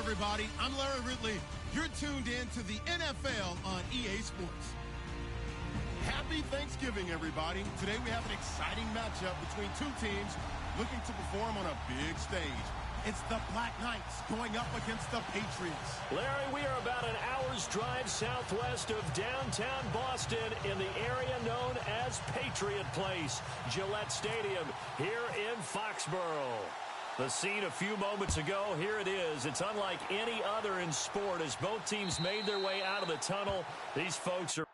everybody. I'm Larry Ridley. You're tuned in to the NFL on EA Sports. Happy Thanksgiving, everybody. Today we have an exciting matchup between two teams looking to perform on a big stage. It's the Black Knights going up against the Patriots. Larry, we are about an hour's drive southwest of downtown Boston in the area known as Patriot Place, Gillette Stadium, here in Foxborough. The scene a few moments ago, here it is. It's unlike any other in sport as both teams made their way out of the tunnel. These folks are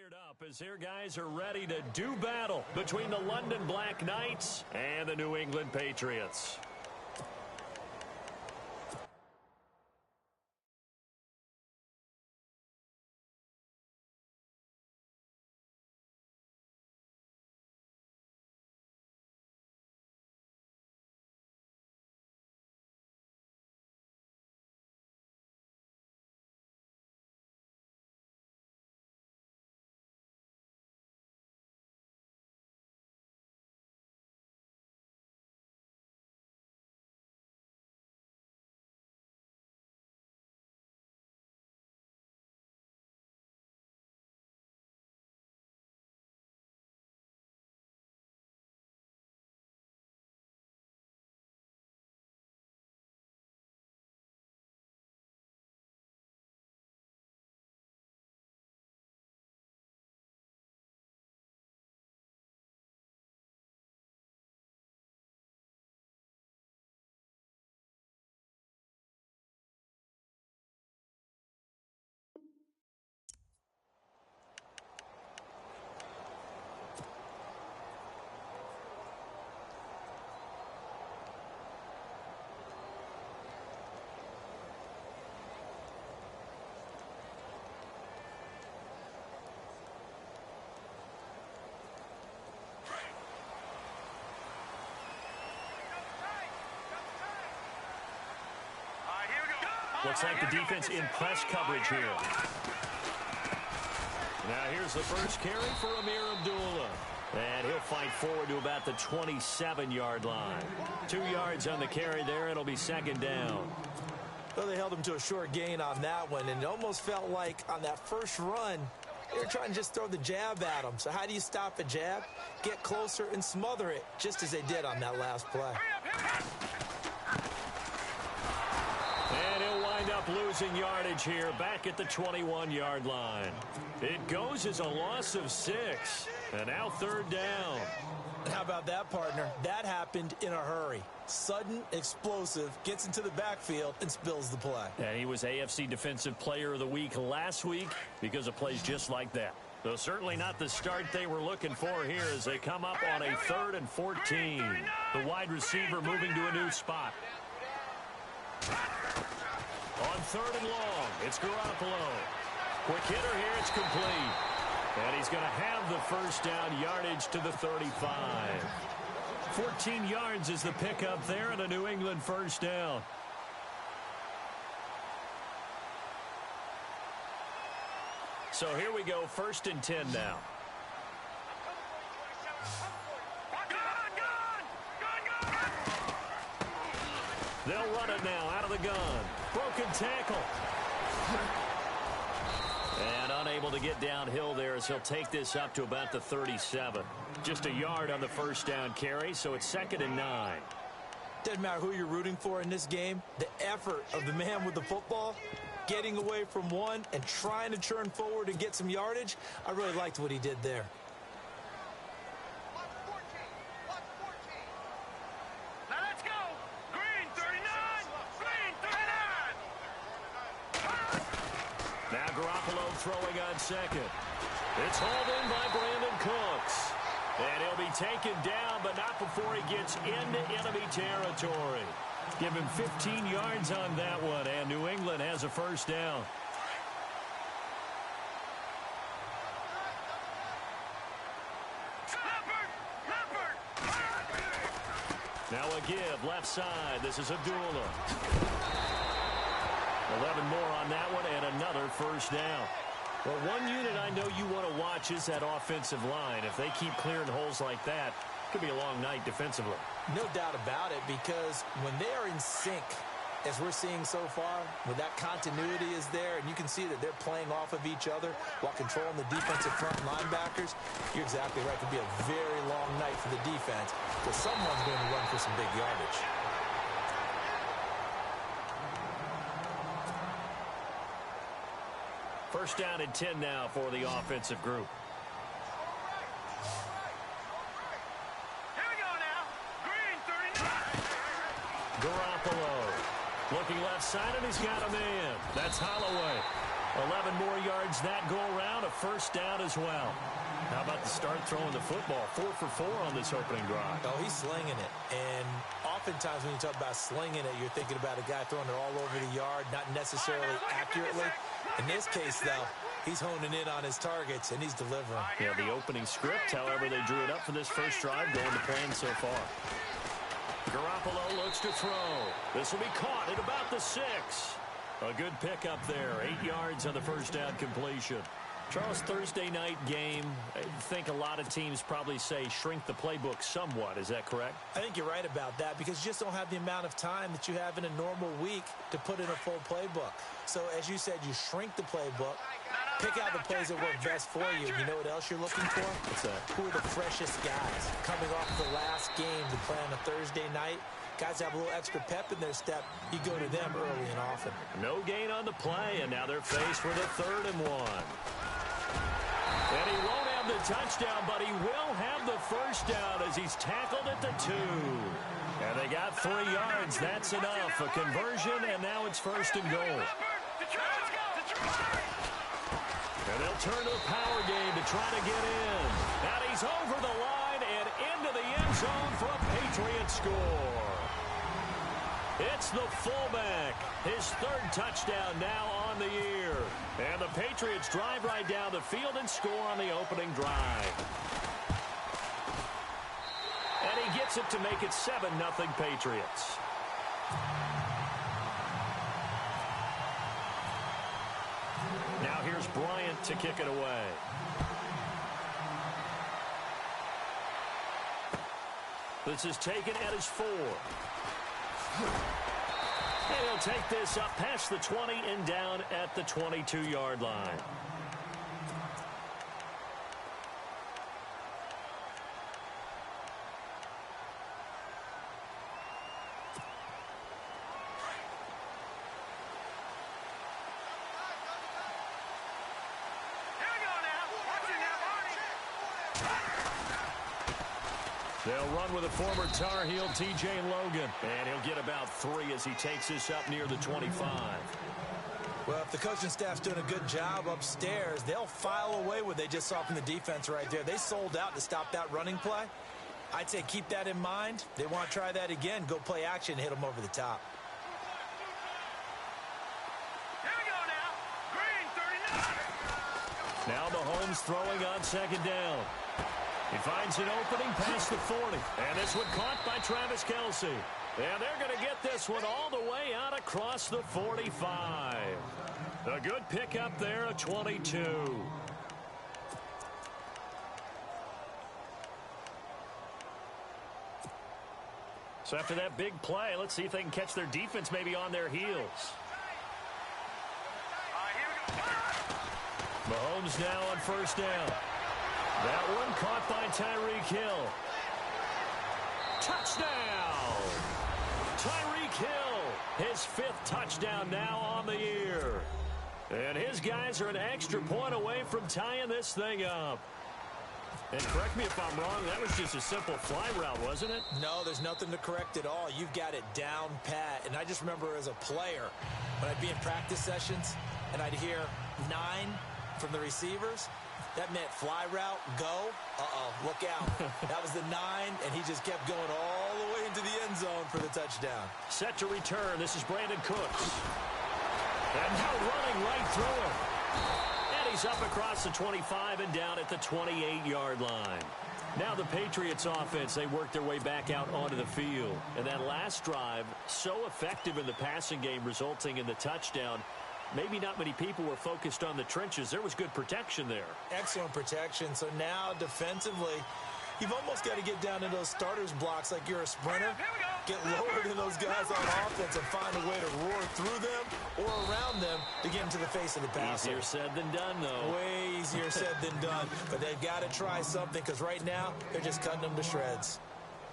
fired up as their guys are ready to do battle between the London Black Knights and the New England Patriots. Looks like the defense in press coverage here. Now here's has the first carry for Amir Abdullah. And he'll fight forward to about the 27-yard line. 2 yards on the carry there. It'll be second down. Well, they held him to a short gain on that one, and it almost felt like on that first run, they were trying to just throw the jab at him. So how do you stop a jab? Get closer and smother it, just as they did on that last play. And he'll wind up losing yardage here back at the 21-yard line. It goes as a loss of 6. And now third down. How about that, partner? That happened in a hurry. Sudden, explosive, gets into the backfield, and spills the play. And he was AFC Defensive Player of the Week last week because of plays just like that. Though certainly not the start they were looking for here as they come up on a 3rd and 14. The wide receiver moving to a new spot. On 3rd and long, it's Garoppolo. Quick hitter here, it's complete. And he's going to have the first down, yardage to the 35. 14 yards is the pickup there and a New England first down. So here we go, 1st and 10 now. They'll run it now out of the gun. Broken tackle. And unable to get downhill there as he'll take this up to about the 37. Just a yard on the first down carry, so it's 2nd and 9. Doesn't matter who you're rooting for in this game. The effort of the man with the football, getting away from one and trying to churn forward and get some yardage, I really liked what he did there. Now Garoppolo throwing on second. It's hauled in by Brandon Cooks. And he'll be taken down, but not before he gets into enemy territory. Give him 15 yards on that one, and New England has a first down. Now a give, left side. This is Abdullah. 11 more on that one, and another first down. Well, one unit I know you want to watch is that offensive line. If they keep clearing holes like that, it could be a long night defensively. No doubt about it, because when they are in sync, as we're seeing so far, when that continuity is there, and you can see that they're playing off of each other while controlling the defensive front linebackers, you're exactly right. It could be a very long night for the defense, because someone's going to run for some big yardage. First down and 10 now for the offensive group. Here we go now. Green 39. Garoppolo looking left side, and he's got a man. That's Holloway. 11 more yards that go around, a first down as well. How about the start throwing the football? 4 for 4 on this opening drive. Oh, he's slinging it. And oftentimes when you talk about slinging it, you're thinking about a guy throwing it all over the yard, not necessarily accurately. In this case, though, he's honing in on his targets, and he's delivering. Yeah, the opening script, however, they drew it up for this first drive, going to plan so far. Garoppolo looks to throw. This will be caught at about the 6. A good pickup there. 8 yards on the first down completion. Charles, Thursday night game, I think a lot of teams probably say shrink the playbook somewhat. Is that correct? I think you're right about that, because you just don't have the amount of time that you have in a normal week to put in a full playbook. So, as you said, you shrink the playbook, pick out the plays that work best for you. You know what else you're looking for? What's that? Who are the freshest guys coming off the last game to play on a Thursday night? Guys have a little extra pep in their step. You go to them early and often. No gain on the play, and now they're faced with a 3rd and 1. And he won't have the touchdown, but he will have the first down as he's tackled at the 2. And they got 3 yards. That's enough. A conversion, and now it's 1st and goal. And they'll turn to a power game to try to get in. And he's over the line and into the end zone for a Patriots score. It's the fullback. His 3rd touchdown now on the year. And the Patriots drive right down the field and score on the opening drive. And he gets it to make it 7-0 Patriots. Now here's Bryant to kick it away. This is taken at his 4. And he'll take this up past the 20 and down at the 22-yard line. They'll run with a former Tar Heel, T.J. Logan. And he'll get about 3 as he takes this up near the 25. Well, if the coaching staff's doing a good job upstairs, they'll file away what they just saw from the defense right there. They sold out to stop that running play. I'd say keep that in mind. They want to try that again. Go play action, hit them over the top. Here we go now. Green, 39. Now Mahomes throwing on second down. He finds an opening past the 40. And this one caught by Travis Kelce. And they're going to get this one all the way out across the 45. A good pickup there, a 22. So after that big play, let's see if they can catch their defense maybe on their heels. Mahomes now on first down. That one caught by Tyreek Hill. Touchdown! Tyreek Hill, his 5th touchdown now on the year. And his guys are an extra point away from tying this thing up. And correct me if I'm wrong, that was just a simple fly route, wasn't it? No, there's nothing to correct at all. You've got it down pat. And I just remember as a player, when I'd be in practice sessions and I'd hear 9 from the receivers, that meant fly route, go, look out. That was the 9, and he just kept going all the way into the end zone for the touchdown. Set to return. This is Brandon Cooks. And now running right through him. And he's up across the 25 and down at the 28-yard line. Now the Patriots offense, they work their way back out onto the field. And that last drive, so effective in the passing game, resulting in the touchdown. Maybe not many people were focused on the trenches. There was good protection there. Excellent protection. So now defensively, you've almost got to get down in those starters blocks like you're a sprinter. Get lower than those guys on offense and find a way to roar through them or around them to get into the face of the passer. Easier said than done, though. Way easier said than done. But they've got to try something because right now they're just cutting them to shreds.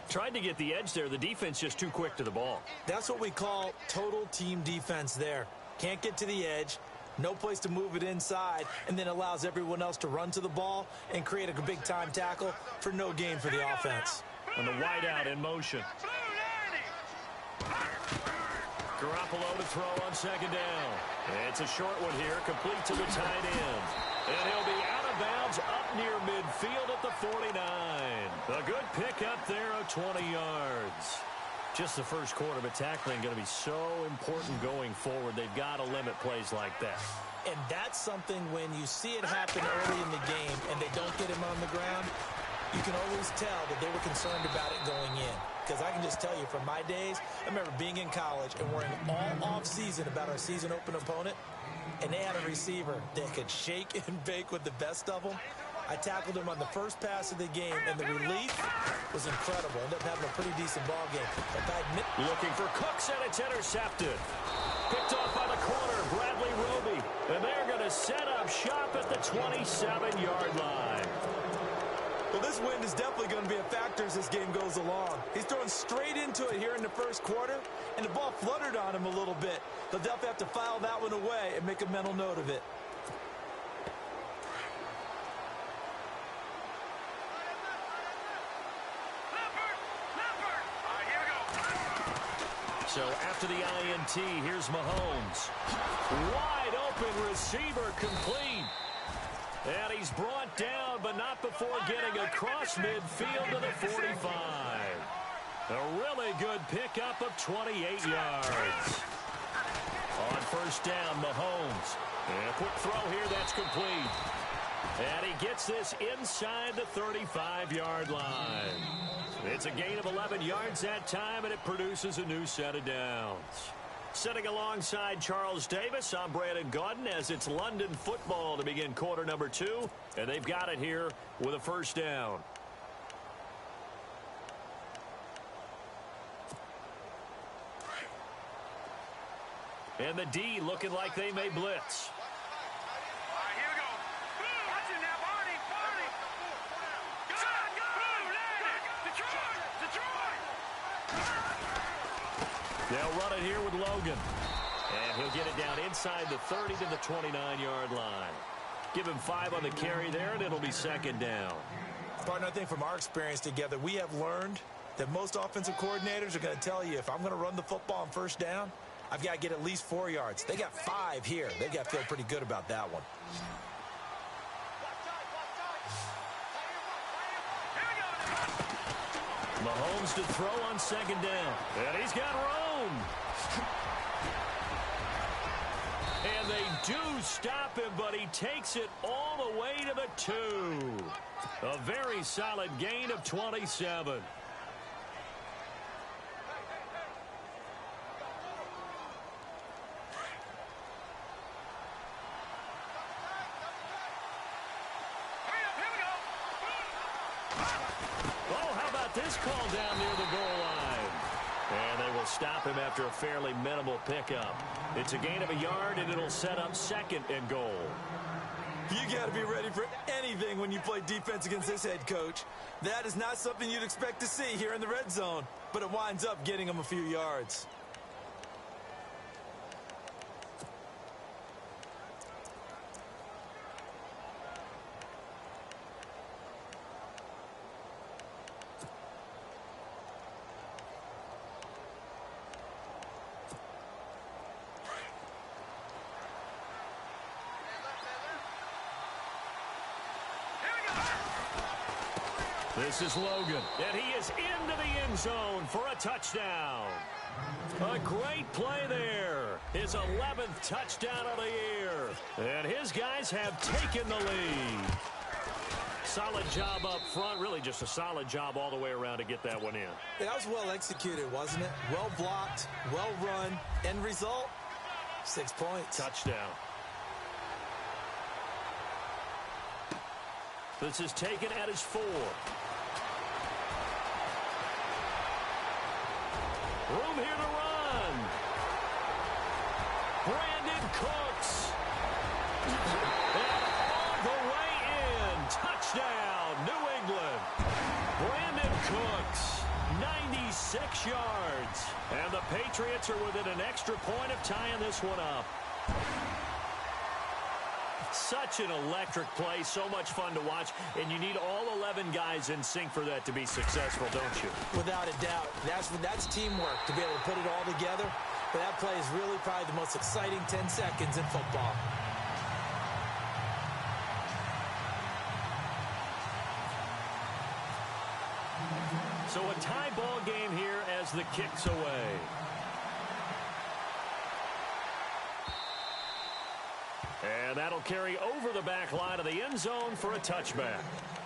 Tried to get the edge there. The defense just too quick to the ball. That's what we call total team defense there. Can't get to the edge, no place to move it inside, and then allows everyone else to run to the ball and create a big-time tackle for no gain for the offense. And the wideout in motion. Garoppolo to throw on second down. It's a short one here, complete to the tight end. And he'll be out of bounds up near midfield at the 49. A good pickup there of 20 yards. Just the first quarter, but tackling going to be so important going forward. They've got to limit plays like that. And that's something when you see it happen early in the game and they don't get him on the ground, you can always tell that they were concerned about it going in. Because I can just tell you from my days, I remember being in college and worrying all off-season about our season-open opponent, and they had a receiver that could shake and bake with the best of them. I tackled him on the first pass of the game, and the relief was incredible. Ended up having a pretty decent ball game. Looking for Cooks, and it's intercepted. Picked off by the corner, Bradley Roby. And they're going to set up shop at the 27-yard line. Well, this wind is definitely going to be a factor as this game goes along. He's throwing straight into it here in the first quarter, and the ball fluttered on him a little bit. They'll definitely have to file that one away and make a mental note of it. So after the INT, here's Mahomes. Wide open receiver complete. And he's brought down, but not before getting across midfield to the 45. A really good pickup of 28 yards. On first down, Mahomes. And a quick throw here, that's complete. And he gets this inside the 35-yard line. It's a gain of 11 yards that time, and it produces a new set of downs. Sitting alongside Charles Davis, I'm Brandon Gaudin as it's London football to begin quarter number 2. And they've got it here with a first down. And the D looking like they may blitz. All right, here we go. Watch it now, Barney. Detroit. They'll run it here with Logan. And he'll get it down inside the 30 to the 29-yard line. Give him 5 on the carry there, and it'll be second down. Partner, I think from our experience together, we have learned that most offensive coordinators are going to tell you, if I'm going to run the football on first down, I've got to get at least 4 yards. They got 5 here. They've got to feel pretty good about that one. Mahomes to throw on second down. And he's got room. And they do stop him, but he takes it all the way to the 2. A very solid gain of 27. This call down near the goal line. And they will stop him after a fairly minimal pickup. It's a gain of a yard, and it'll set up second and goal. You got to be ready for anything when you play defense against this head coach. That is not something you'd expect to see here in the red zone, but it winds up getting him a few yards. This is Logan, and he is into the end zone for a touchdown. A great play there. His 11th touchdown of the year. And his guys have taken the lead. Solid job up front. Really just a solid job all the way around to get that one in. Yeah, that was well executed, wasn't it? Well blocked, well run. End result, 6 points. Touchdown. This is taken at his 4. Room here to run. Brandon Cooks. And all the way in. Touchdown, New England. Brandon Cooks, 96 yards. And the Patriots are within an extra point of tying this one up. Such an electric play, so much fun to watch, and you need all 11 guys in sync for that to be successful, don't you? Without a doubt. That's teamwork to be able to put it all together. But that play is really probably the most exciting 10 seconds in football. So a tie ball game here as the kick's away. And that'll carry over the back line of the end zone for a touchback.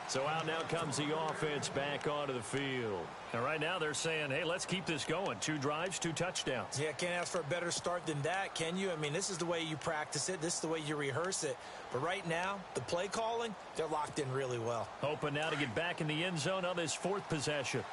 So out now comes the offense back onto the field. And right now they're saying, hey, let's keep this going. 2 drives, 2 touchdowns. Yeah, can't ask for a better start than that, can you? I mean, this is the way you practice it. This is the way you rehearse it. But right now, the play calling, they're locked in really well. Hoping now to get back in the end zone on this 4th possession.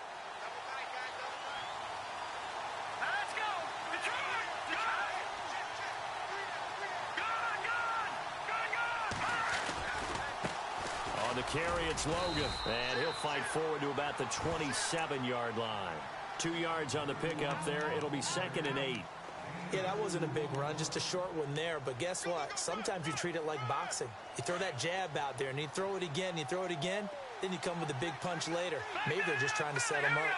Carry, it's Logan, and he'll fight forward to about the 27-yard line. 2 yards on the pickup there. It'll be 2nd and 8. Yeah, that wasn't a big run, just a short one there. But guess what? Sometimes you treat it like boxing. You throw that jab out there, and you throw it again, you throw it again, then you come with a big punch later. Maybe they're just trying to set him up.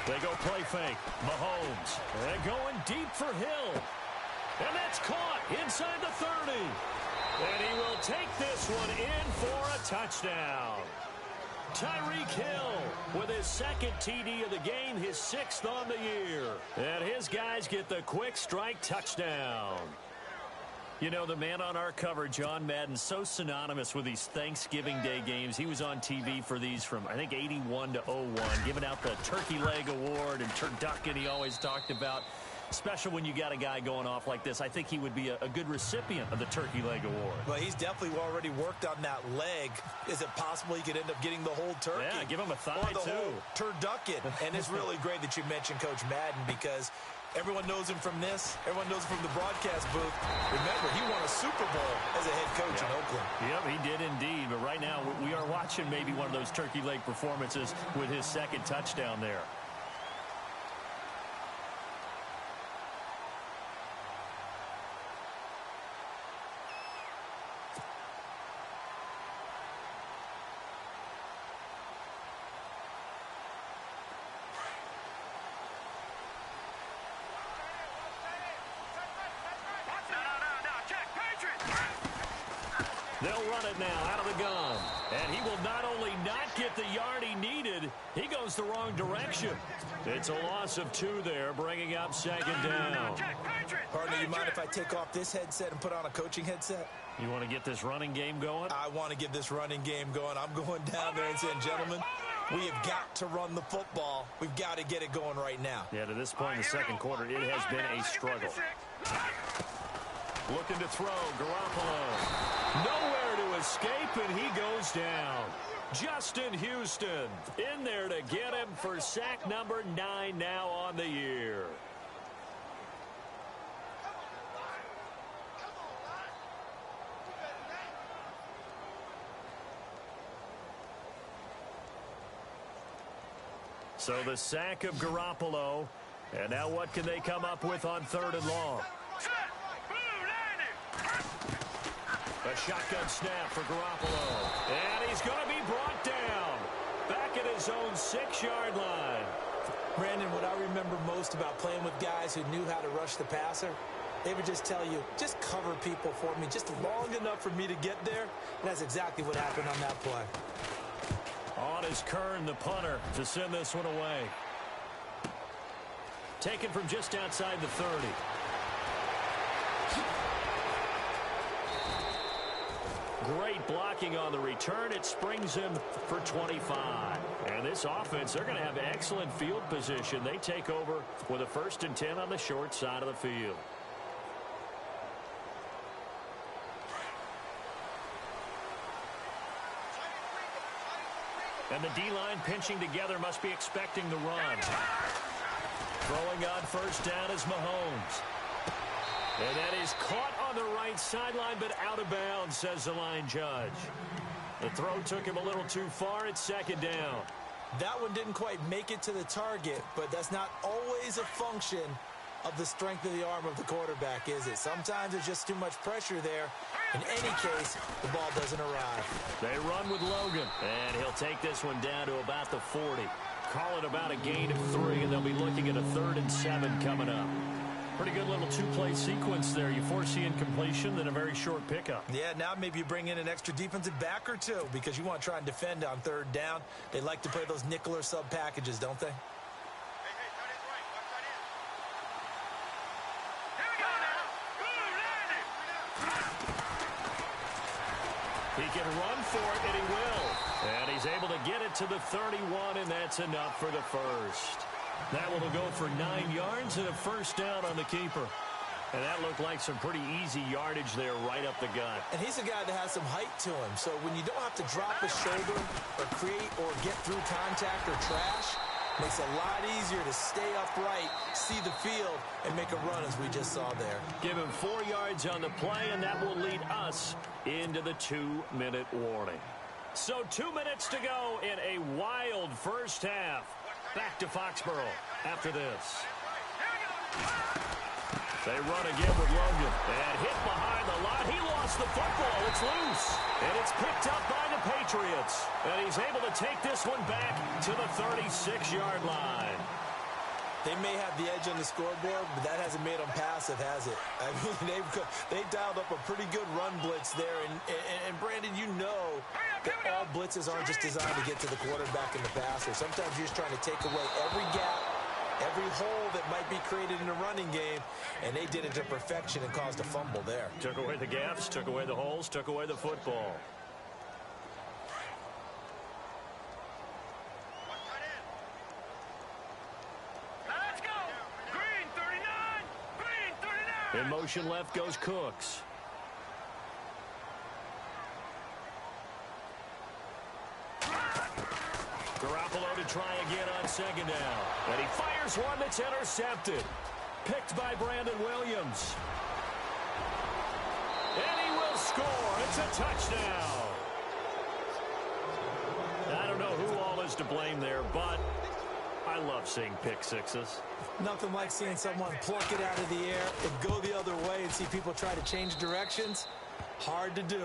They go play fake. Mahomes. They're going deep for Hill. And that's caught inside the 30. And he will take this one in for a touchdown. Tyreek Hill with his 2nd TD of the game, his 6th on the year. And his guys get the quick strike touchdown. You know, the man on our cover, John Madden, so synonymous with these Thanksgiving Day games. He was on TV for these from, I think, 81 to 01, giving out the Turkey Leg Award and turducken he always talked about. Special when you got a guy going off like this. I think he would be a good recipient of the Turkey Leg Award. Well, he's definitely already worked on that leg. Is it possible he could end up getting the whole turkey? Yeah, give him a thigh, or the too. whole turducken. And it's really great that you mentioned Coach Madden because Everyone knows him from this. Everyone knows him from the broadcast booth. Remember, he won a Super Bowl as a head coach in Oakland. Yep, he did indeed. But right now, we are watching maybe one of those turkey leg performances with his second touchdown there. They'll run it now out of the gun. And he will not only not get the yard he needed, he goes the wrong direction. It's a loss of 2 there, bringing up second down. Partner, you mind if I take off this headset and put on a coaching headset? You want to get this running game going? I want to get this running game going. I'm going down there and saying, gentlemen, we have got to run the football. We've got to get it going right now. Yeah, to this point in the second quarter, it has been a struggle. Looking to throw, Garoppolo. Nowhere to escape, and he goes down. Justin Houston in there to get him for sack number 9 now on the year. So the sack of Garoppolo. And now what can they come up with on 3rd and long? A shotgun snap for Garoppolo. And he's going to be brought down. Back at his own 6-yard line. Brandon, what I remember most about playing with guys who knew how to rush the passer, they would just tell you, just cover people for me, just long enough for me to get there. And that's exactly what happened on that play. On is Kern, the punter, to send this one away. Taken from just outside the 30. Great blocking on the return. It springs him for 25. And this offense, they're going to have excellent field position. They take over with a 1st and 10 on the short side of the field. And the D-line pinching together must be expecting the run. Throwing on 1st down is Mahomes. And that is caught on the right sideline, but out of bounds, says the line judge. The throw took him a little too far. It's 2nd down. That one didn't quite make it to the target, but that's not always a function of the strength of the arm of the quarterback, is it? Sometimes there's just too much pressure there. In any case, the ball doesn't arrive. They run with Logan, and he'll take this one down to about the 40. Call it about a gain of 3, and they'll be looking at a 3rd and 7 coming up. Pretty good little 2-play sequence there. You foresee incompletion, then a very short pickup. Yeah, now maybe you bring in an extra defensive back or 2 because you want to try and defend on 3rd down. They like to play those nickel or sub packages, don't they? He can run for it, and he will. And he's able to get it to the 31, and that's enough for the 1st. That one will go for 9 yards and a 1st down on the keeper. And that looked like some pretty easy yardage there right up the gut. And he's a guy that has some height to him. So when you don't have to drop his shoulder or create or get through contact or trash, makes it a lot easier to stay upright, see the field, and make a run as we just saw there. Give him 4 yards on the play, and that will lead us into the 2-minute warning. So 2 minutes to go in a wild first half. Back to Foxborough after this. They run again with Logan. And hit behind the line. He lost the football. It's loose. And it's picked up by the Patriots. And he's able to take this one back to the 36-yard line. They may have the edge on the scoreboard, but that hasn't made them passive, has it? I mean, they've dialed up a pretty good run blitz there. And Brandon, you know that all blitzes aren't just designed to get to the quarterback and the passer. Sometimes you're just trying to take away every gap, every hole that might be created in a running game, and they did it to perfection and caused a fumble there. Took away the gaps, took away the holes, took away the football. Let's go! Green 39! Green 39! In motion left goes Cooks. Garoppolo to try again on 2nd down. And he fires one that's intercepted. picked by Brandon Williams. And he will score. It's a touchdown. I don't know who all is to blame there, but I love seeing pick sixes. Nothing like seeing someone pluck it out of the air and go the other way and see people try to change directions. Hard to do.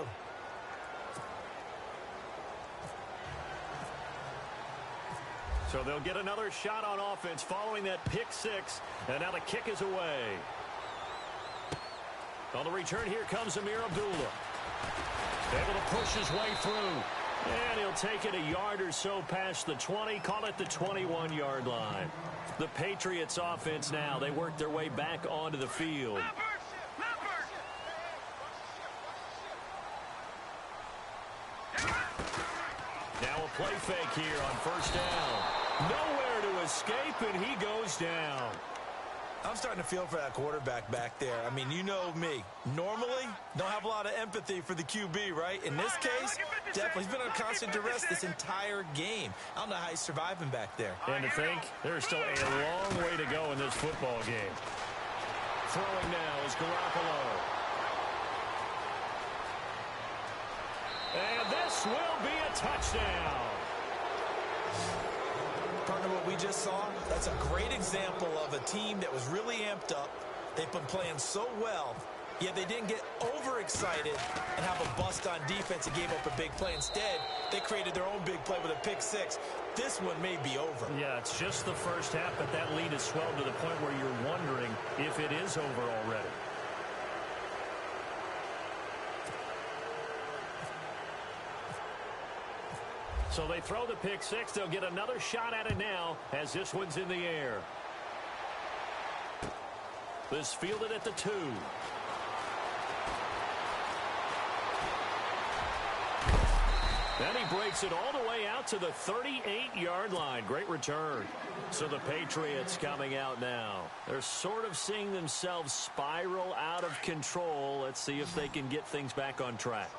So they'll get another shot on offense following that pick six. And now the kick is away. On the return, here comes Amir Abdullah. Able to push his way through. And he'll take it a yard or so past the 20. Call it the 21-yard line. The Patriots offense now. They work their way back onto the field. Now a play fake here on first down. Nowhere to escape, and he goes down. I'm starting to feel for that quarterback back there. I mean, you know me. Normally, don't have a lot of empathy for the QB, right? In this case, definitely. He's been on constant duress this entire game. I don't know how he's surviving back there. And to think, there's still a long way to go in this football game. Throwing now is Garoppolo. And this will be a touchdown. Partner, what we just saw, that's a great example of a team that was really amped up. They've been playing so well, yet they didn't get overexcited and have a bust on defense and gave up a big play. Instead, they created their own big play with a pick six. This one may be over. Yeah, it's just the first half, but that lead has swelled to the point where you're wondering if it is over already. So they throw the pick six. They'll get another shot at it now as this one's in the air. This fielded at the 2. Then he breaks it all the way out to the 38-yard line. Great return. So the Patriots coming out now. They're sort of seeing themselves spiral out of control. Let's see if they can get things back on track.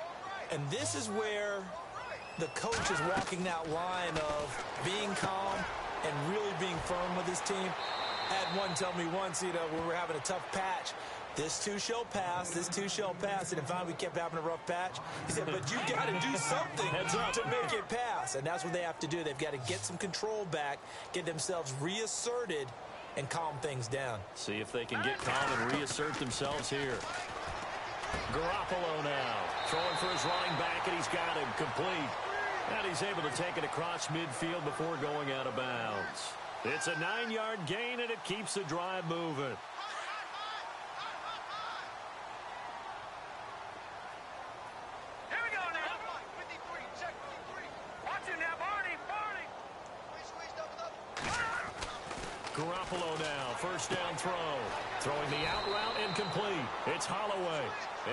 And this is where the coach is walking that line of being calm and really being firm with his team. I had one tell me once, when we were having a tough patch, this too shall pass, this too shall pass. And finally we kept having a rough patch. He said, but you got to do something to make it pass. And that's what they have to do. They've got to get some control back, get themselves reasserted, and calm things down. See if they can get calm and reassert themselves here. Garoppolo now throwing for his running back, and he's got him complete. And he's able to take it across midfield before going out of bounds. It's a 9-yard gain, and it keeps the drive moving. Here we go now. 53, check 53. Watch him now, Barney. Garoppolo now, first down throw. Throwing the out route incomplete. It's Holloway.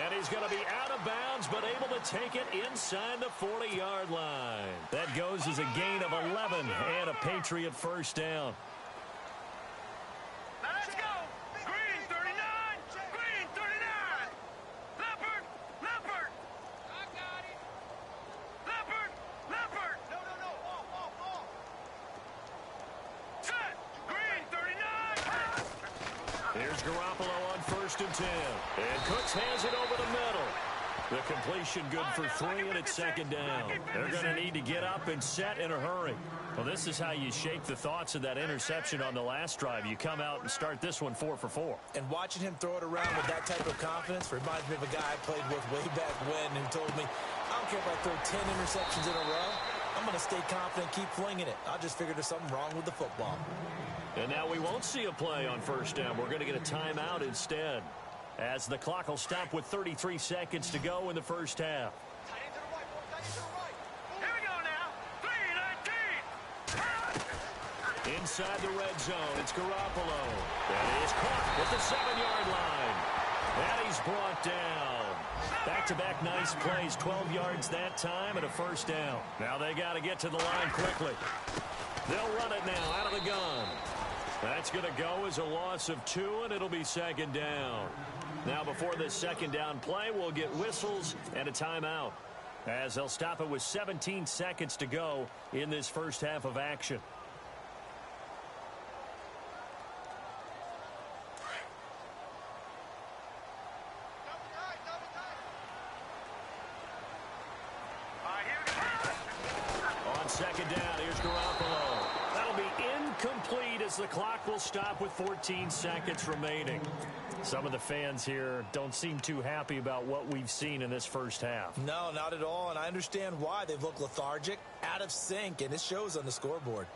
And he's going to be out of bounds, but able to take it inside the 40-yard line. That goes as a gain of 11 and a Patriot first down. Now let's go. Green 39. Green 39. Leopard. I got it. Leopard. No. Off. Set. Green 39. Here's Garoppolo on first and 10. And Cooks hands it over the middle. The completion good for 3, and it's second down. They're going to need to get up and set in a hurry. Well, this is how you shake the thoughts of that interception on the last drive. You come out and start this one 4 for 4. And watching him throw it around with that type of confidence reminds me of a guy I played with way back when and told me, I don't care if I throw 10 interceptions in a row. I'm going to stay confident, keep flinging it. I just figured there's something wrong with the football. And now we won't see a play on first down. We're going to get a timeout instead, as the clock will stop with 33 seconds to go in the first half. Here we go now. 3-19. Inside the red zone, it's Garoppolo. And he's caught at the 7-yard line. And he's brought down. Back-to-back nice plays, 12 yards that time and a first down. Now they got to get to the line quickly. They'll run it now out of the gun. That's going to go as a loss of 2, and it'll be second down. Now before this second down play, we'll get whistles and a timeout, as they'll stop it with 17 seconds to go in this first half of action. second down. Here's Garoppolo. That'll be incomplete as the clock will stop with 14 seconds remaining. Some of the fans here don't seem too happy about what we've seen in this first half. No, not at all, and I understand why. They've looked lethargic, out of sync, and it shows on the scoreboard.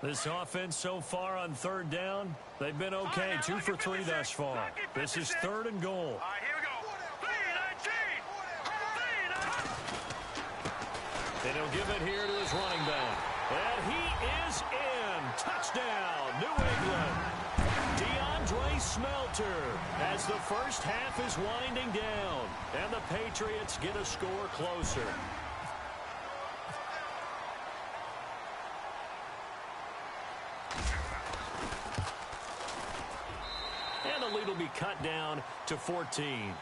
This offense so far on third down, they've been okay. 2 for 3 thus far. This is 3rd and goal. All right, here we go. And he'll give it here to his running back. And he is in. Touchdown, New England. DeAndre Smelter as the first half is winding down. And the Patriots get a score closer. And the lead will be cut down to 14.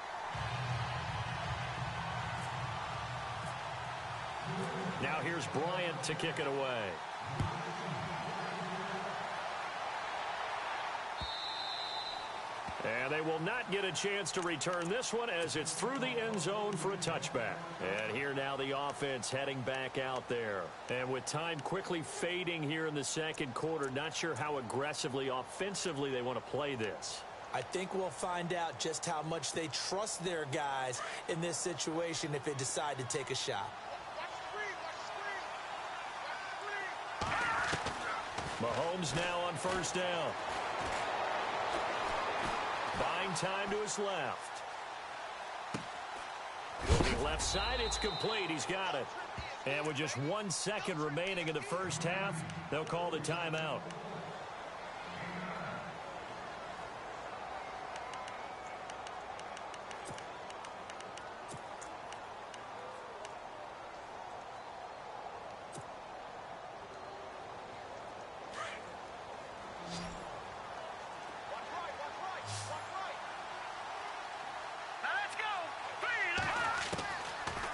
Now here's Bryant to kick it away. And they will not get a chance to return this one as it's through the end zone for a touchback. And here now the offense heading back out there. And with time quickly fading here in the second quarter, not sure how aggressively, offensively they want to play this. I think we'll find out just how much they trust their guys in this situation if they decide to take a shot. Mahomes now on first down. Buying time to his left. Looking left side, it's complete. He's got it. And with just 1 second remaining in the first half, they'll call the timeout.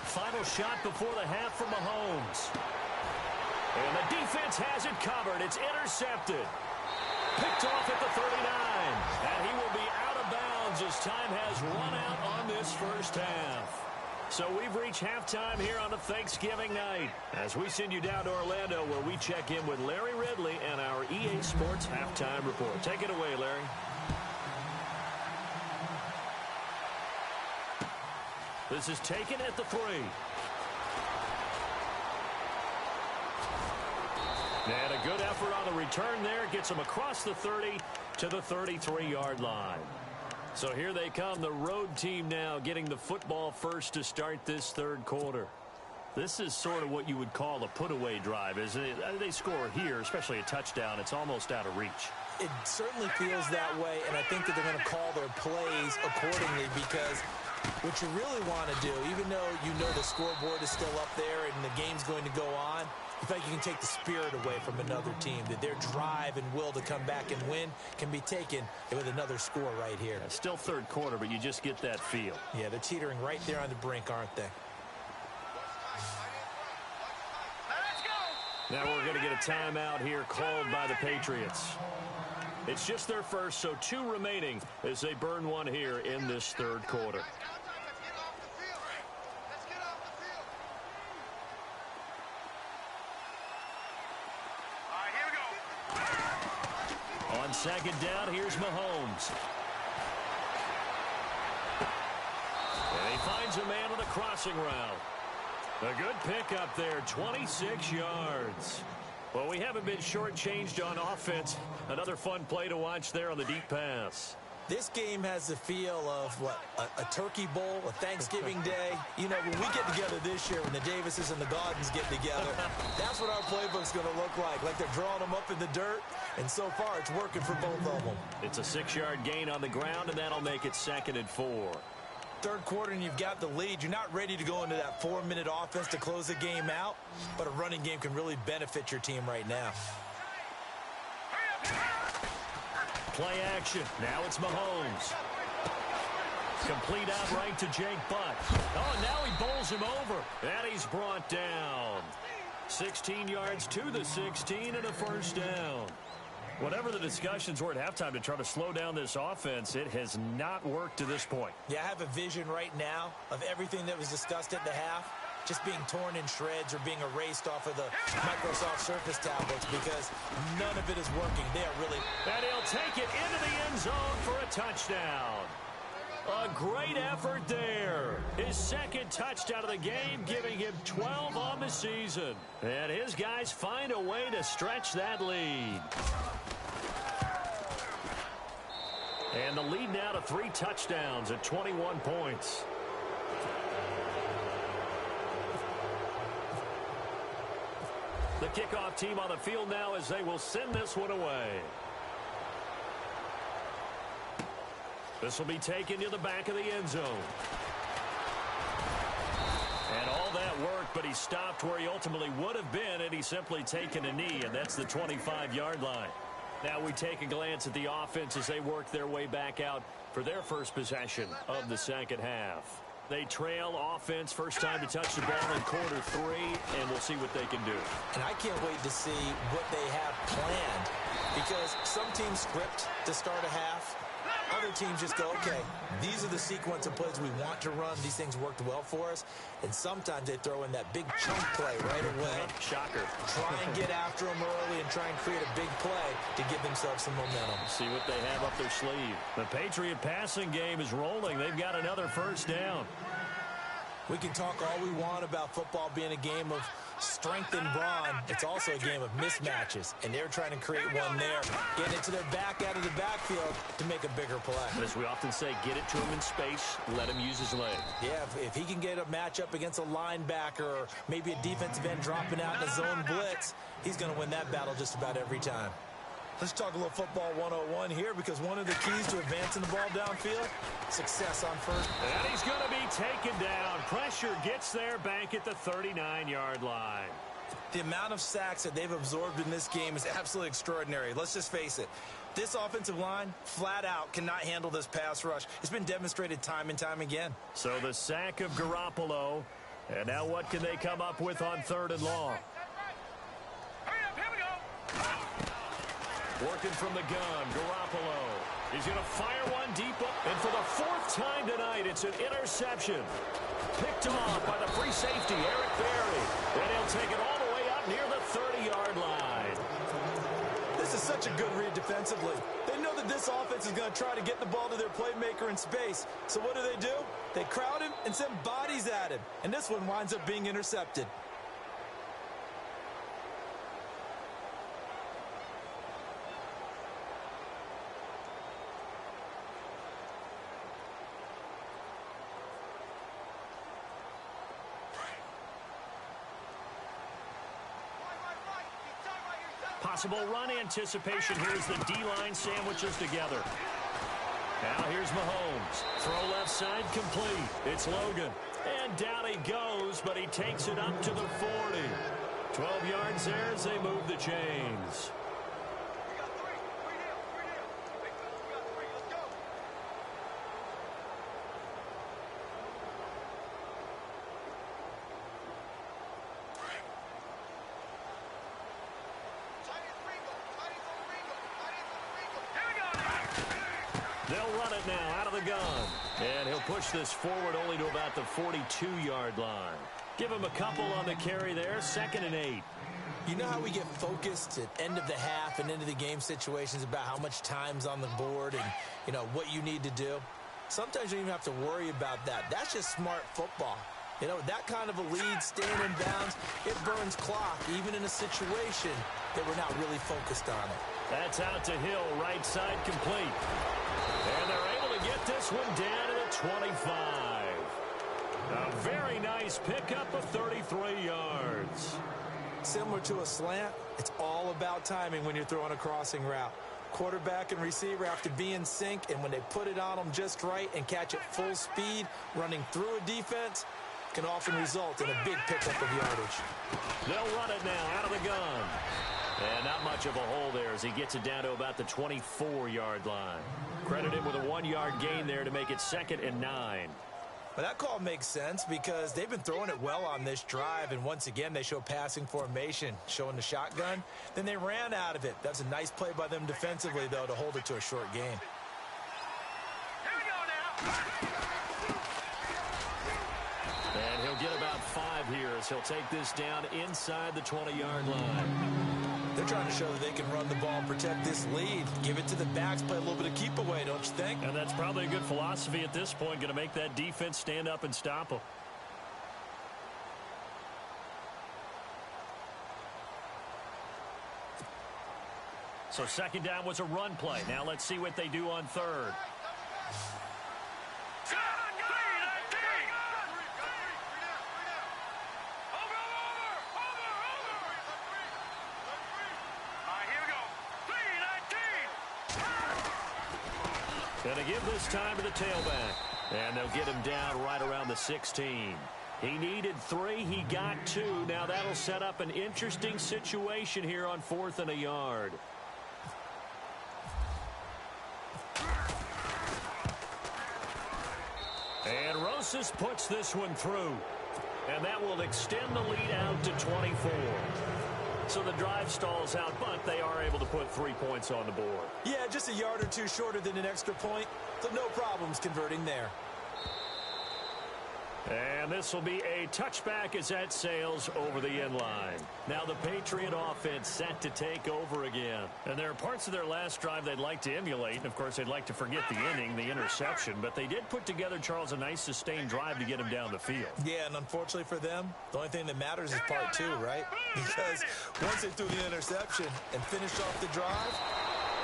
Final shot before the half from Mahomes. And the defense has it covered. It's intercepted. Picked off at the 39. And he will be out of bounds as time has run out on this first half. So we've reached halftime here on a Thanksgiving night as we send you down to Orlando where we check in with Larry Ridley and our EA Sports Halftime Report. Take it away, Larry. This is taken at the 3. And a good effort on the return there. Gets him across the 30 to the 33-yard line. So here they come, the road team now getting the football first to start this third quarter. This is sort of what you would call a put-away drive, isn't it? They score here, especially a touchdown. It's almost out of reach. It certainly feels that way, and I think that they're going to call their plays accordingly because what you really want to do, even though you know the scoreboard is still up there and the game's going to go on, you think you can take the spirit away from another team, that their drive and will to come back and win can be taken with another score right here. Yeah, still third quarter, but you just get that feel. Yeah, they're teetering right there on the brink, aren't they? Now we're going to get a timeout here called by the Patriots. It's just their first, so 2 remaining as they burn one here in this third quarter. On second down, here's Mahomes. And he finds a man on the crossing route. A good pickup there, 26 yards. Well, we haven't been shortchanged on offense. Another fun play to watch there on the deep pass. This game has the feel of, what, a turkey bowl, a Thanksgiving day. You know, when we get together this year, when the Davises and the Gaudens get together, that's what our playbook's going to look like. Like they're drawing them up in the dirt, and so far it's working for both of them. It's a 6-yard gain on the ground, and that'll make it 2nd and 4. Third quarter and you've got the lead. You're not ready to go into that 4-minute offense to close the game out, but a running game can really benefit your team right now. Play action. Now it's Mahomes. Complete out right to Jake Buck. Oh, and now he bowls him over. And he's brought down. 16 yards to the 16 and a first down. Whatever the discussions were at halftime to try to slow down this offense, it has not worked to this point. Yeah, I have a vision right now of everything that was discussed at the half just being torn in shreds or being erased off of the Microsoft Surface tablets because none of it is working. They are really... And he'll take it into the end zone for a touchdown. A great effort there. His second touchdown of the game, giving him 12 on the season. And his guys find a way to stretch that lead. And the lead now to 3 touchdowns at 21 points. The kickoff team on the field now as they will send this one away. This will be taken to the back of the end zone. And all that worked, but he stopped where he ultimately would have been had he simply taken a knee, and that's the 25-yard line. Now we take a glance at the offense as they work their way back out for their first possession of the second half. They trail offense, first time to touch the ball in quarter 3, and we'll see what they can do. And I can't wait to see what they have planned because some teams script to start a half. Other teams just go, okay, these are the sequence of plays we want to run. These things worked well for us. And sometimes they throw in that big chunk play right away. Shocker. Try and get after them early and try and create a big play to give themselves some momentum. See what they have up their sleeve. The Patriot passing game is rolling. They've got another first down. We can talk all we want about football being a game of strength and brawn. It's also a game of mismatches, and they're trying to create one there. Get it to their back out of the backfield to make a bigger play. As we often say, get it to him in space, let him use his leg. Yeah, if he can get a matchup against a linebacker or maybe a defensive end dropping out in a zone blitz, he's going to win that battle just about every time. Let's talk a little football 101 here because one of the keys to advancing the ball downfield, success on first. And he's going to be taken down. Pressure gets there back at the 39-yard line. The amount of sacks that they've absorbed in this game is absolutely extraordinary. Let's just face it. This offensive line, flat out, cannot handle this pass rush. It's been demonstrated time and time again. So the sack of Garoppolo. And now what can they come up with on 3rd and long? Working from the gun, Garoppolo. He's going to fire one deep up. And for the 4th time tonight, it's an interception. Picked off by the free safety, Eric Berry. And he'll take it all the way up near the 30-yard line. This is such a good read defensively. They know that this offense is going to try to get the ball to their playmaker in space. So what do? They crowd him and send bodies at him. And this one winds up being intercepted. Possible run anticipation here as the D-line sandwiches together. Now here's Mahomes. Throw left side complete. It's Logan. And down he goes, but he takes it up to the 40. 12 yards there as they move the chains. They'll run it now out of the gun. And he'll push this forward only to about the 42-yard line. Give him a couple on the carry there. 2nd and 8. You know how we get focused at end of the half and into the game situations about how much time's on the board and, you know, what you need to do? Sometimes you don't even have to worry about that. That's just smart football. You know, that kind of a lead, staying in bounds, it burns clock, even in a situation that we're not really focused on it. That's out to Hill, right side complete. And they're able to get this one down to the 25. A very nice pickup of 33 yards. Similar to a slant, it's all about timing when you're throwing a crossing route. Quarterback and receiver have to be in sync, and when they put it on them just right and catch it full speed, running through a defense can often result in a big pickup of yardage. They'll run it now out of the gun. And not much of a hole there as he gets it down to about the 24-yard line. Credit him with a 1-yard gain there to make it 2nd and 9. Well, that call makes sense because they've been throwing it well on this drive, and once again, they show passing formation, showing the shotgun. Then they ran out of it. That's a nice play by them defensively, though, to hold it to a short game. Here we go now. And he'll get about 5 here as he'll take this down inside the 20-yard line. They're trying to show that they can run the ball and protect this lead. Give it to the backs, play a little bit of keep away, don't you think? And that's probably a good philosophy at this point, going to make that defense stand up and stop them. So second down was a run play. Now let's see what they do on third. Going to give this time to the tailback. And they'll get him down right around the 16. He needed 3. He got 2. Now that'll set up an interesting situation here on 4th and a yard. And Rosas puts this one through. And that will extend the lead out to 24. So the drive stalls out, but they are able to put 3 points on the board. Yeah, just a yard or 2 shorter than an extra point, so no problems converting there. And this will be a touchback as that sails over the end line. Now the Patriot offense set to take over again. And there are parts of their last drive they'd like to emulate. And, of course, they'd like to forget the inning, the interception. But they did put together, Charles, a nice sustained drive to get him down the field. Yeah, and unfortunately for them, the only thing that matters is part 2, right? Because once they threw the interception and finished off the drive,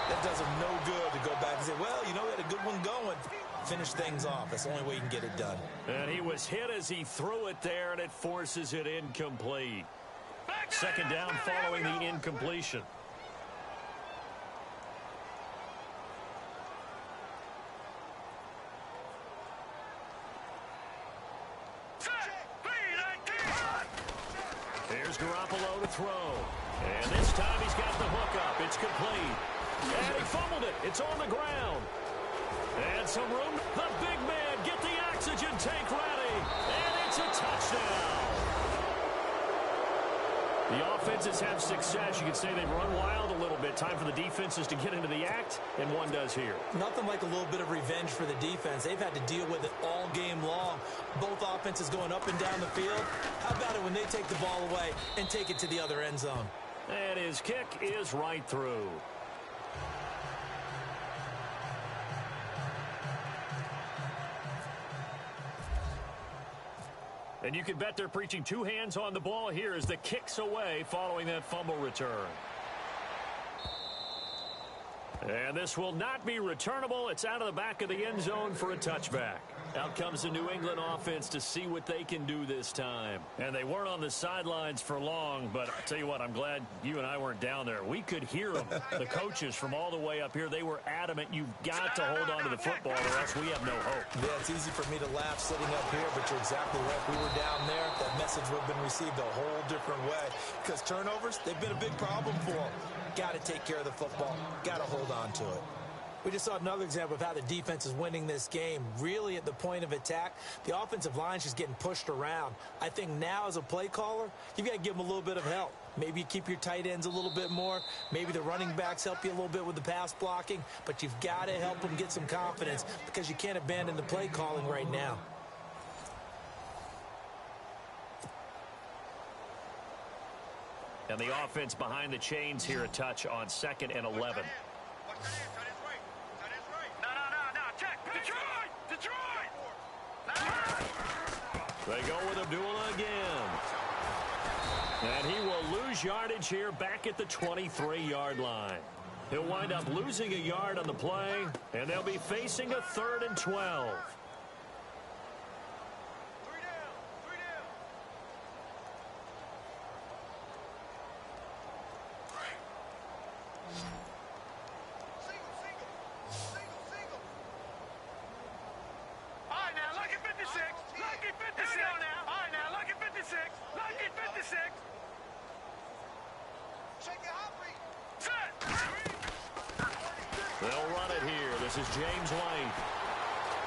that does them no good to go back and say, well, you know, we had a good one going. Finish things off. That's the only way you can get it done. And he was hit as he threw it there, and it forces it incomplete. Second down following the incompletion. Here's Garoppolo to throw. And this time he's got the hook up. It's complete. And he fumbled it. It's on the ground. And some room. The big man, get the oxygen tank ready. And it's a touchdown. The offenses have success. You could say they've run wild a little bit. Time for the defenses to get into the act, and one does here. Nothing like a little bit of revenge for the defense. They've had to deal with it all game long. Both offenses going up and down the field. How about it when they take the ball away and take it to the other end zone? And his kick is right through. And you can bet they're preaching 2 hands on the ball here as the kick's away following that fumble return. And this will not be returnable. It's out of the back of the end zone for a touchback. Out comes the New England offense to see what they can do this time. And they weren't on the sidelines for long, but I'll tell you what, I'm glad you and I weren't down there. We could hear them. The coaches from all the way up here, they were adamant. You've got to hold on to the football or else we have no hope. Yeah, it's easy for me to laugh sitting up here, but you're exactly right. If we were down there, that message would have been received a whole different way. Because turnovers, they've been a big problem for them. Got to take care of the football. Got to hold on to it. We just saw another example of how the defense is winning this game. Really at the point of attack, the offensive line is just getting pushed around. I think now as a play caller, you've got to give them a little bit of help. Maybe you keep your tight ends a little bit more. Maybe the running backs help you a little bit with the pass blocking. But you've got to help them get some confidence because you can't abandon the play calling right now. And the offense behind the chains here a touch on 2nd and 11. They go with Abdullah again. And he will lose yardage here back at the 23-yard line. He'll wind up losing a yard on the play, and they'll be facing a 3rd and 12. They'll run it here. This is James White.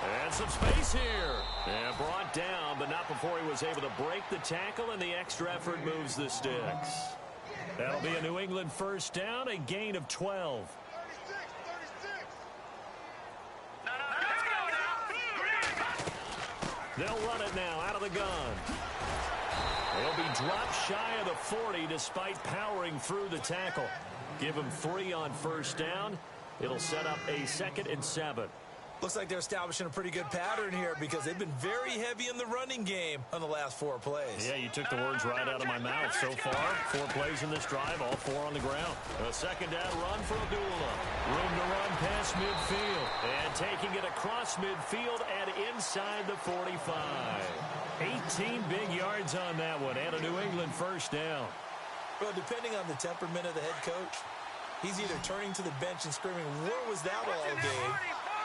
And some space here. And brought down, but not before he was able to break the tackle, and the extra effort moves the sticks. That'll be a New England first down, a gain of 12. 36. They'll run it now out of the gun. They'll be dropped shy of the 40 despite powering through the tackle. Give them 3 on first down. It'll set up a 2nd and 7. Looks like they're establishing a pretty good pattern here because they've been very heavy in the running game on the last 4 plays. Yeah, you took the words right out of my mouth. So far, 4 plays in this drive, all 4 on the ground. A 2nd down run for Abdullah. Room to run past midfield. And taking it across midfield and inside the 45. 18 big yards on that one and a New England first down. Well, depending on the temperament of the head coach, he's either turning to the bench and screaming, "Where was that all game?"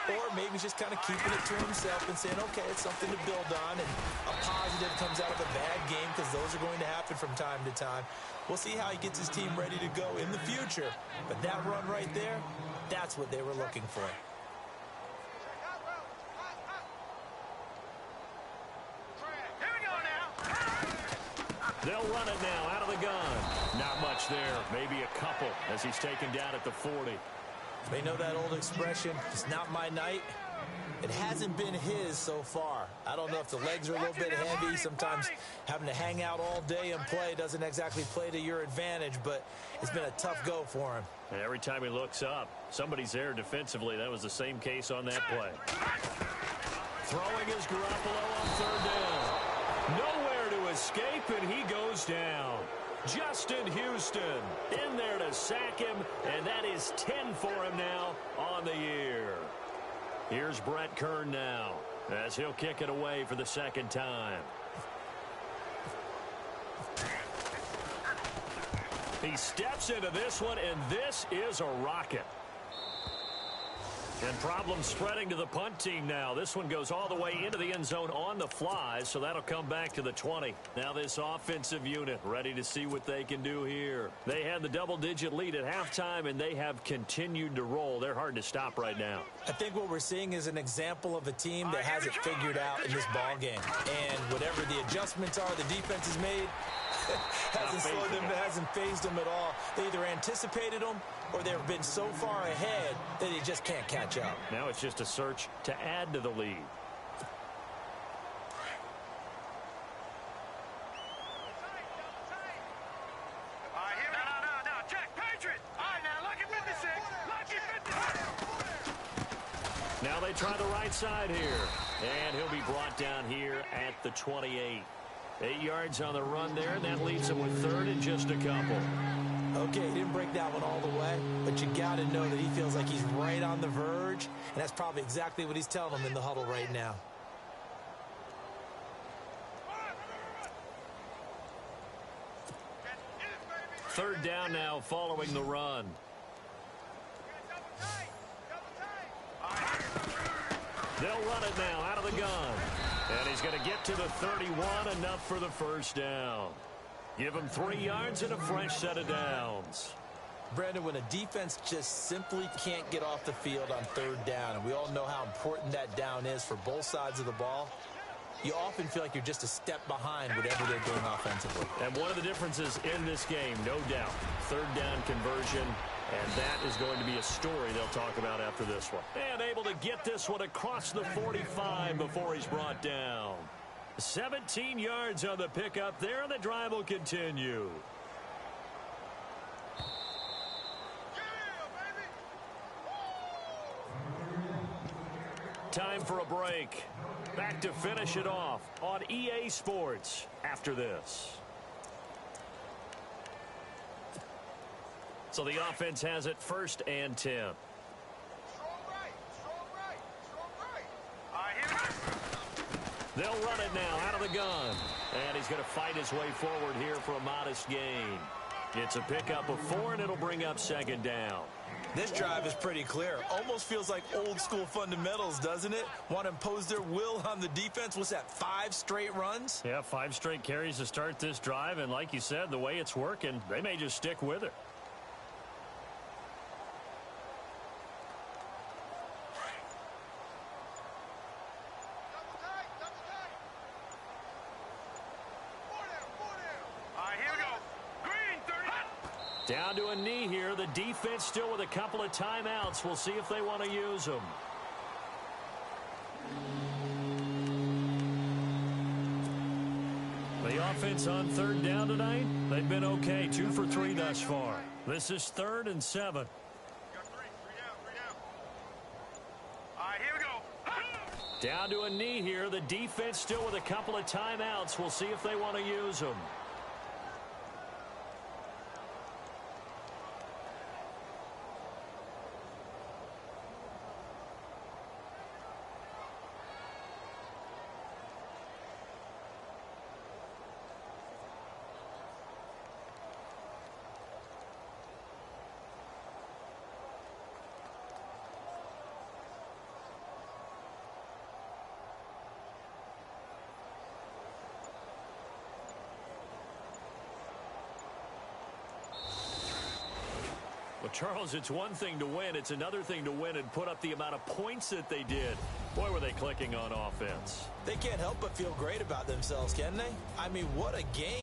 Or maybe just kind of keeping it to himself and saying, okay, it's something to build on, and a positive comes out of a bad game because those are going to happen from time to time. We'll see how he gets his team ready to go in the future. But that run right there, that's what they were looking for. Here we go now. They'll run it now out of the gun. Not much there. Maybe a couple as he's taken down at the 40. They know that old expression, it's not my night. It hasn't been his so far. I don't know if the legs are a little bit heavy. Sometimes having to hang out all day and play doesn't exactly play to your advantage, but it's been a tough go for him. And every time he looks up, somebody's there defensively. That was the same case on that play. Throwing is Garoppolo on 3rd down. Nowhere to escape, and he goes down. Justin Houston in there to sack him, and that is 10 for him now on the year. Here's Brett Kern now as he'll kick it away for the 2nd time. He steps into this one, and this is a rocket. And problems spreading to the punt team now. This one goes all the way into the end zone on the fly, so that'll come back to the 20. Now this offensive unit ready to see what they can do here. They had the double-digit lead at halftime, and they have continued to roll. They're hard to stop right now. I think what we're seeing is an example of a team that has it figured out in this ball game. And whatever the adjustments are the defense has made, hasn't slowed them, hasn't phased them at all. They either anticipated them or they've been so far ahead that they just can't catch up. Now it's just a search to add to the lead. No, check, Patriot. All right, now, lucky 56. Lucky 56. Now they try the right side here. And he'll be brought down here at the 28. 8 yards on the run there, and that leaves him with 3rd and just a couple. Okay, he didn't break that one all the way, but you got to know that he feels like he's right on the verge, and that's probably exactly what he's telling them in the huddle right now. Third down now following the run. They'll run it now out of the gun. And he's going to get to the 31, enough for the first down. Give him 3 yards and a fresh set of downs. Brandon, when a defense just simply can't get off the field on 3rd down, and we all know how important that down is for both sides of the ball, you often feel like you're just a step behind whatever they're doing offensively. And one of the differences in this game, no doubt, 3rd down conversion, and that is going to be a story they'll talk about after this one. And able to get this one across the 45 before he's brought down. 17 yards on the pickup there, and the drive will continue. Time for a break. Back to finish it off on EA Sports after this. So the offense has it 1st and 10. They'll run it now out of the gun. And he's going to fight his way forward here for a modest gain. It's a pickup of 4, and it'll bring up 2nd down. This drive is pretty clear. Almost feels like old school fundamentals, doesn't it? Want to impose their will on the defense. What's that, 5 straight runs? Yeah, 5 straight carries to start this drive. And like you said, the way it's working, they may just stick with it. Down to a knee here. The defense still with a couple of timeouts. We'll see if they want to use them. The offense on third down tonight, they've been okay. 2 for 3 thus far. This is 3rd and 7. Got three down. All right, here we go. Down to a knee here. The defense still with a couple of timeouts. We'll see if they want to use them. Well, Charles, it's one thing to win. It's another thing to win and put up the amount of points that they did. Boy, were they clicking on offense. They can't help but feel great about themselves, can they? I mean, what a game.